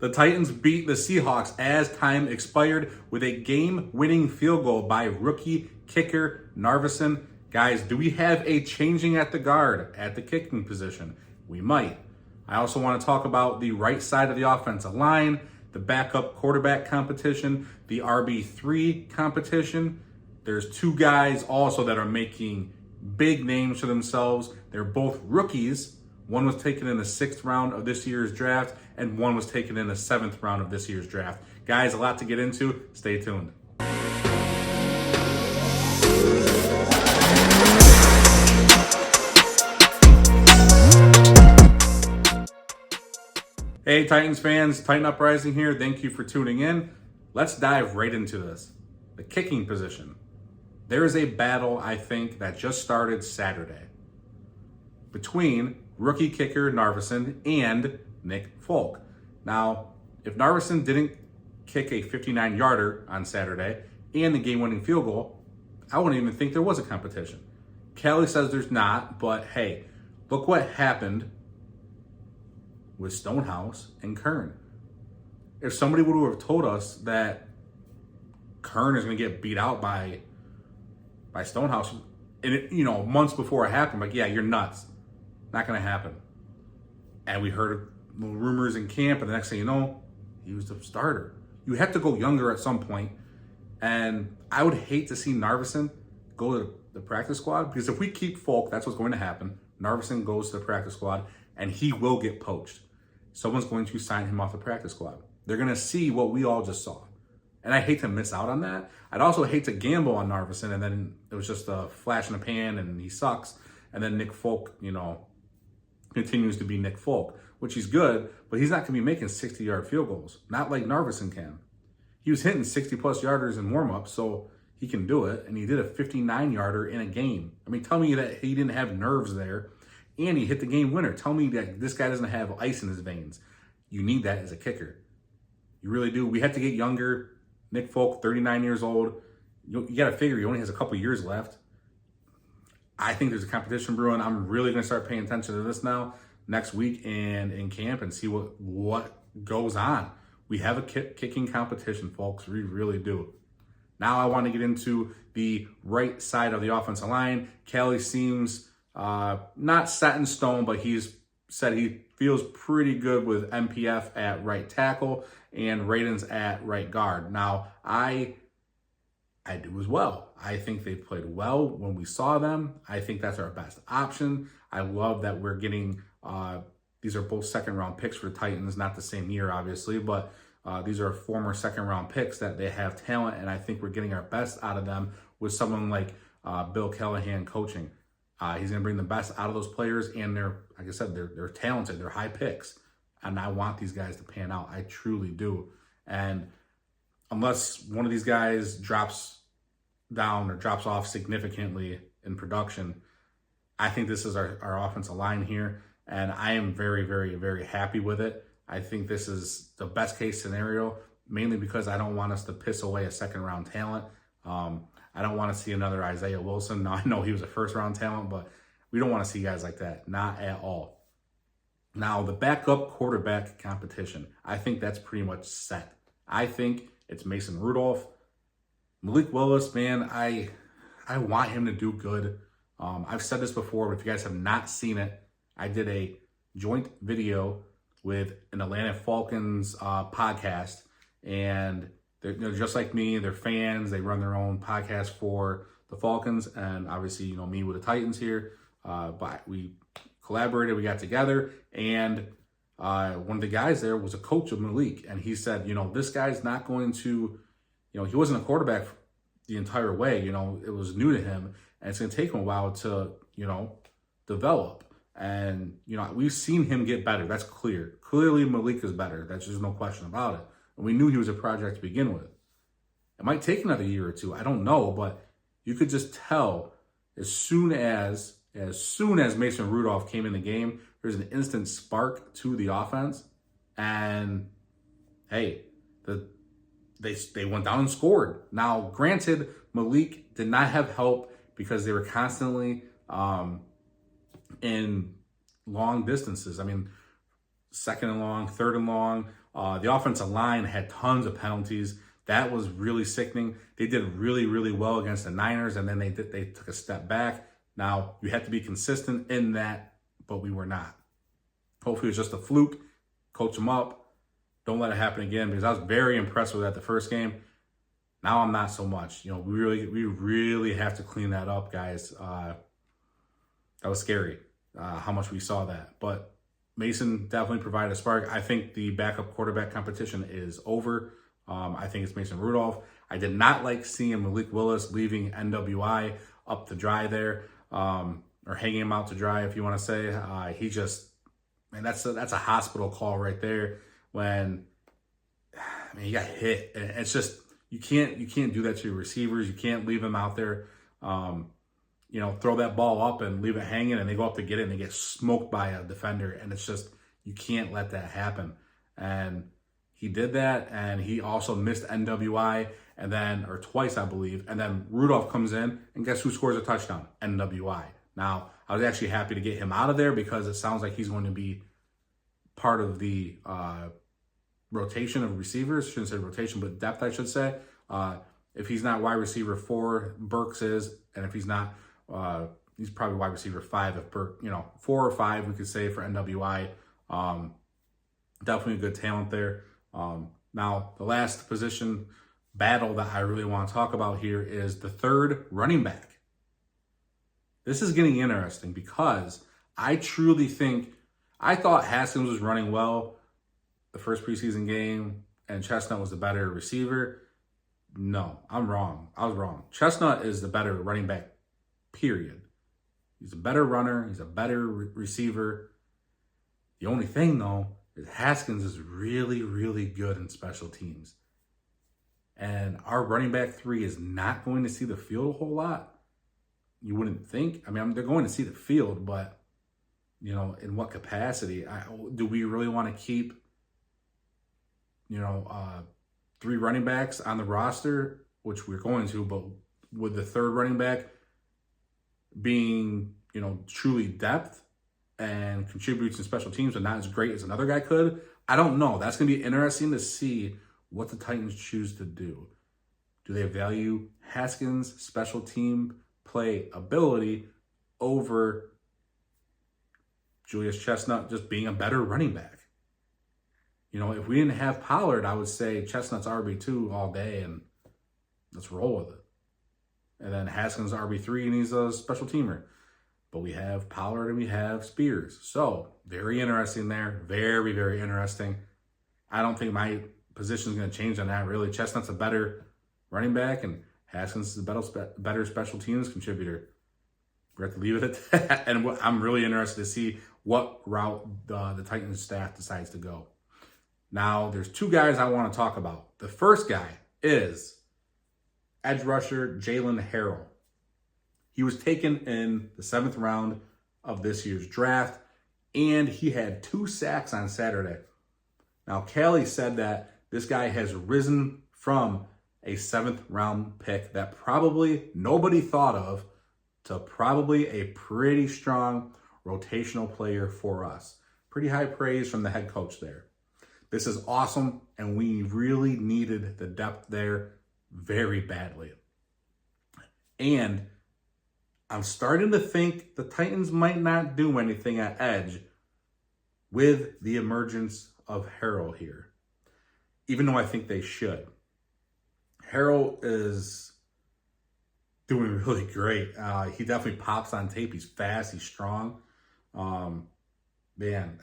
The Titans beat the Seahawks as time expired with a game-winning field goal by rookie kicker Narveson. Guys, do we have a changing at the guard at the kicking position? We might. I also want to talk about the right side of the offensive line, the backup quarterback competition, the RB3 competition. There's two guys also that are making big names for themselves. They're both rookies. One was taken in the 6th round of this year's draft, and one was taken in the 7th round of this year's draft. Guys, a lot to get into. Stay tuned. Hey, Titans fans, Titan Uprising here. Thank you for tuning in. Let's dive right into this. The kicking position. There is a battle, I think, that just started Saturday between rookie kicker Narveson and Nick Folk. Now, if Narveson didn't kick a 59-yarder on Saturday and the game-winning field goal, I wouldn't even think there was a competition. Kelly says there's not, but hey, look what happened with Stonehouse and Kern. If somebody would have told us that Kern is going to get beat out by Stonehouse, and it, months before it happened, like, yeah, you're nuts. Not going to happen. And we heard rumors in camp, and the next thing you know, he was the starter. You have to go younger at some point. And I would hate to see Narveson go to the practice squad, because if we keep Folk, that's what's going to happen. Narveson goes to the practice squad, and he will get poached. Someone's going to sign him off the practice squad. They're going to see what we all just saw. And I hate to miss out on that. I'd also hate to gamble on Narveson, and then it was just a flash in the pan, and he sucks. And then Nick Folk, continues to be Nick Folk, which he's good, but he's not going to be making 60-yard field goals. Not like Narveson can. He was hitting 60-plus yarders in warm-up, so he can do it. And he did a 59-yarder in a game. I mean, tell me that he didn't have nerves there, and he hit the game winner. Tell me that this guy doesn't have ice in his veins. You need that as a kicker. You really do. We have to get younger. Nick Folk, 39 years old. You got to figure he only has a couple years left. I think there's a competition brewing. I'm really going to start paying attention to this now next week and in camp and see what goes on. We have a kicking competition, folks. We really do. Now I want to get into the right side of the offensive line. Kelly seems not set in stone, but he's said he feels pretty good with MPF at right tackle and Radens at right guard. Now, I do as well. I think they played well when we saw them. I think that's our best option. I love that we're getting, these are both second-round picks for the Titans, not the same year, obviously, but these are former second-round picks that they have talent, and I think we're getting our best out of them with someone like Bill Callahan coaching. He's going to bring the best out of those players, and they're, like I said, they're talented. They're high picks, and I want these guys to pan out. I truly do. And unless one of these guys drops down or drops off significantly in production, I think this is our offensive line here, and I am very, very, very happy with it. I think this is the best case scenario, mainly because I don't want us to piss away a second-round talent. I don't want to see another Isaiah Wilson. Now, I know he was a first-round talent, but we don't want to see guys like that. Not at all. Now, the backup quarterback competition, I think that's pretty much set. I think it's Mason Rudolph. Malik Willis, man, I want him to do good. I've said this before, but if you guys have not seen it, I did a joint video with an Atlanta Falcons podcast, and they're just like me. They're fans. They run their own podcast for the Falcons, and obviously, me with the Titans here. But we collaborated. We got together, and one of the guys there was a coach of Malik, and he said, this guy's not going to, he wasn't a quarterback the entire way. It was new to him, and it's going to take him a while to, develop. And, we've seen him get better. That's clear. Clearly, Malik is better. That's just no question about it. And we knew he was a project to begin with. It might take another year or two. I don't know, but you could just tell as soon as Mason Rudolph came in the game, there's an instant spark to the offense. And, hey, they went down and scored. Now, granted, Malik did not have help because they were constantly in long distances. I mean, second and long, third and long, The offensive line had tons of penalties. That was really sickening. They did really, really well against the Niners, and then they took a step back. Now, you have to be consistent in that, but we were not. Hopefully it was just a fluke. Coach them up. Don't let it happen again, because I was very impressed with that the first game. Now I'm not so much. You know, we really have to clean that up, guys. That was scary, how much we saw that. But Mason definitely provided a spark. I think the backup quarterback competition is over. I think it's Mason Rudolph. I did not like seeing Malik Willis leaving NWI up to dry there, or hanging him out to dry, if you want to say. He just, man, that's a hospital call right there. When, I mean, he got hit, and it's just, you can't do that to your receivers. You can't leave them out there. You know, throw that ball up and leave it hanging, and they go up to get it and they get smoked by a defender. And it's just, you can't let that happen. And he did that, and he also missed NWI, and then, or twice, I believe. And then Rudolph comes in, and guess who scores a touchdown? NWI. Now, I was actually happy to get him out of there, because it sounds like he's going to be part of the rotation of receivers. Shouldn't say rotation, but depth, I should say. If he's not wide receiver 4, Burks is, and if he's not, he's probably wide receiver 5. If Burke, 4 or 5, we could say, for NWI. Definitely a good talent there. Now, the last position battle that I really want to talk about here is the third running back. This is getting interesting, because I truly think, I thought Haskins was running well the first preseason game, and Chestnut was the better receiver. No, I'm wrong. I was wrong. Chestnut is the better running back, period. He's a better runner. He's a better receiver. The only thing, though, is Haskins is really, really good in special teams. And our running back 3 is not going to see the field a whole lot. You wouldn't think. I mean, they're going to see the field, but, in what capacity? Do we really want to keep, 3 running backs on the roster, which we're going to, but with the third running back being, truly depth and contributes in special teams, but not as great as another guy could? I don't know. That's going to be interesting to see what the Titans choose to do. Do they value Haskins' special team play ability over Julius Chestnut just being a better running back? If we didn't have Pollard, I would say Chestnut's RB2 all day, and let's roll with it. And then Haskins RB3, and he's a special teamer. But we have Pollard and we have Spears. So, very interesting there. Very, very interesting. I don't think my position is going to change on that, really. Chestnut's a better running back, and Haskins is a better special teams contributor. We have to leave it at that. And I'm really interested to see what route the Titans staff decides to go. Now, there's 2 guys I want to talk about. The first guy is edge rusher Jalen Harrell. He was taken in the 7th round of this year's draft, and he had 2 sacks on Saturday. Now, Callie said that this guy has risen from a 7th round pick that probably nobody thought of to probably a pretty strong rotational player for us. Pretty high praise from the head coach there. This is awesome, and we really needed the depth there very badly. And I'm starting to think the Titans might not do anything at edge with the emergence of Harrell here, even though I think they should. Harrell is doing really great. He definitely pops on tape. He's fast. He's strong. Man,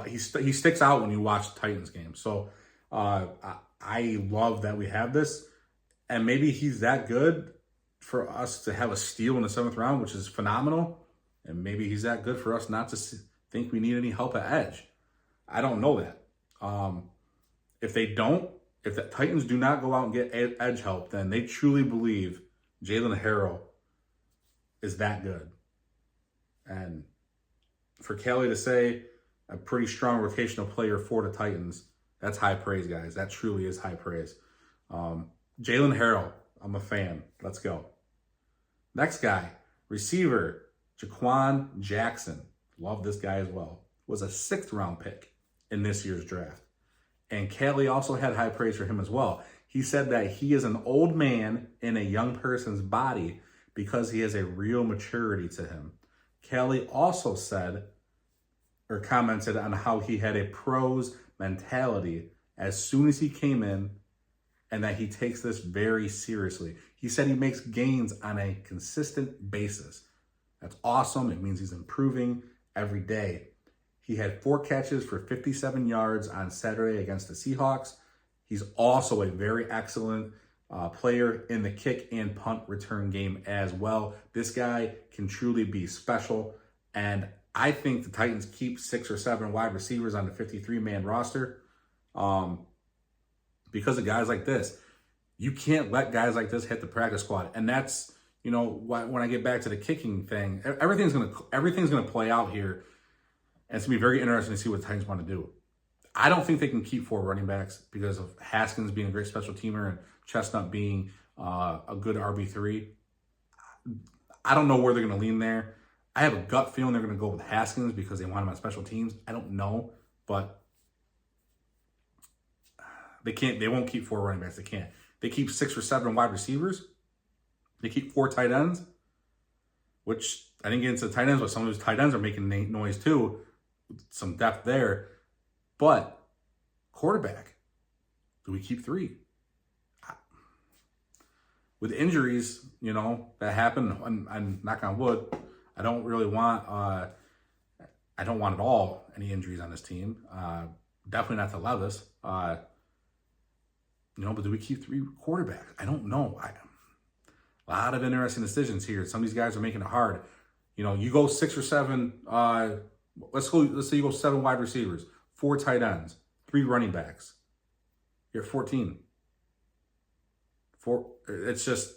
he sticks out when you watch Titans games. So I love that we have this, and maybe he's that good for us to have a steal in the 7th round, which is phenomenal. And maybe he's that good for us not to think we need any help at edge. I don't know that. If the Titans do not go out and get edge help, then they truly believe Jalen Harrell is that good. And for Kelly to say a pretty strong rotational player for the Titans, that's high praise, guys. That truly is high praise. Jalen Harrell, I'm a fan. Let's go. Next guy, receiver, Jha'Quan Jackson. Love this guy as well. Was a 6th round pick in this year's draft. And Kelly also had high praise for him as well. He said that he is an old man in a young person's body because he has a real maturity to him. Kelly also said or commented on how he had a pros mentality as soon as he came in and that he takes this very seriously. He said he makes gains on a consistent basis. That's awesome. It means he's improving every day. He had 4 catches for 57 yards on Saturday against the Seahawks. He's also a very excellent player in the kick and punt return game as well. This guy can truly be special. And I think the Titans keep 6 or 7 wide receivers on the 53-man roster because of guys like this. You can't let guys like this hit the practice squad. And that's, you know, when I get back to the kicking thing, everything's gonna play out here. And it's going to be very interesting to see what the Titans want to do. I don't think they can keep 4 running backs because of Haskins being a great special teamer and Chestnut being a good RB3. I don't know where they're going to lean there. I have a gut feeling they're going to go with Haskins because they want him on special teams. I don't know, but they can't. They won't keep 4 running backs. They can't. They keep 6 or 7 wide receivers. They keep 4 tight ends, which I didn't get into the tight ends, but some of those tight ends are making noise too. Some depth there. But quarterback, do we keep 3? With injuries, you know, that happen, I'm knock on wood, I don't really want, I don't want at all any injuries on this team. Definitely not to Levis. You know, but do we keep 3 quarterbacks? I don't know. A lot of interesting decisions here. Some of these guys are making it hard. You know, you go 6 or 7, let's say you go 7 wide receivers, 4 tight ends, 3 running backs. You're at 14. It's just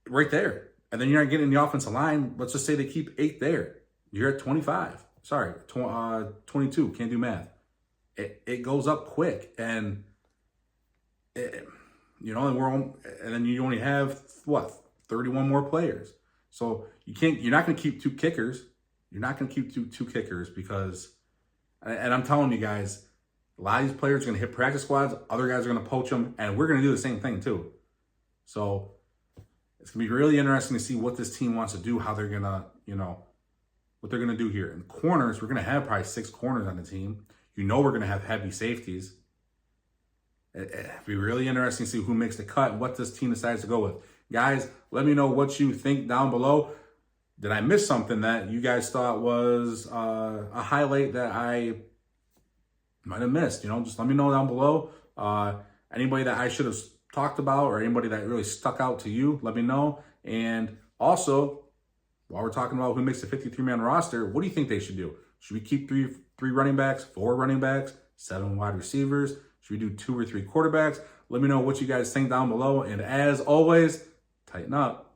right there. And then you're not getting the offensive line. Let's just say they keep 8 there. You're at 25. Sorry, 22. Can't do math. It goes up quick, and you know, and then you only have 31 more players. So you're not going to keep 2 kickers. You're not going to keep two kickers because, and I'm telling you guys, a lot of these players are going to hit practice squads. Other guys are going to poach them, and we're going to do the same thing too. So it's going to be really interesting to see what this team wants to do, how they're going to, you know, what they're going to do here. In corners, we're going to have probably 6 corners on the team. You know, we're going to have heavy safeties. It'll be really interesting to see who makes the cut and what this team decides to go with. Guys, let me know what you think down below. Did I miss something that you guys thought was a highlight that I might have missed? You know, just let me know down below. Anybody that I should have talked about or anybody that really stuck out to you, let me know. And also, while we're talking about who makes the 53-man roster, what do you think they should do? Should we keep three running backs, 4 running backs, 7 wide receivers? Should we do 2 or 3 quarterbacks? Let me know what you guys think down below. And as always, tighten up.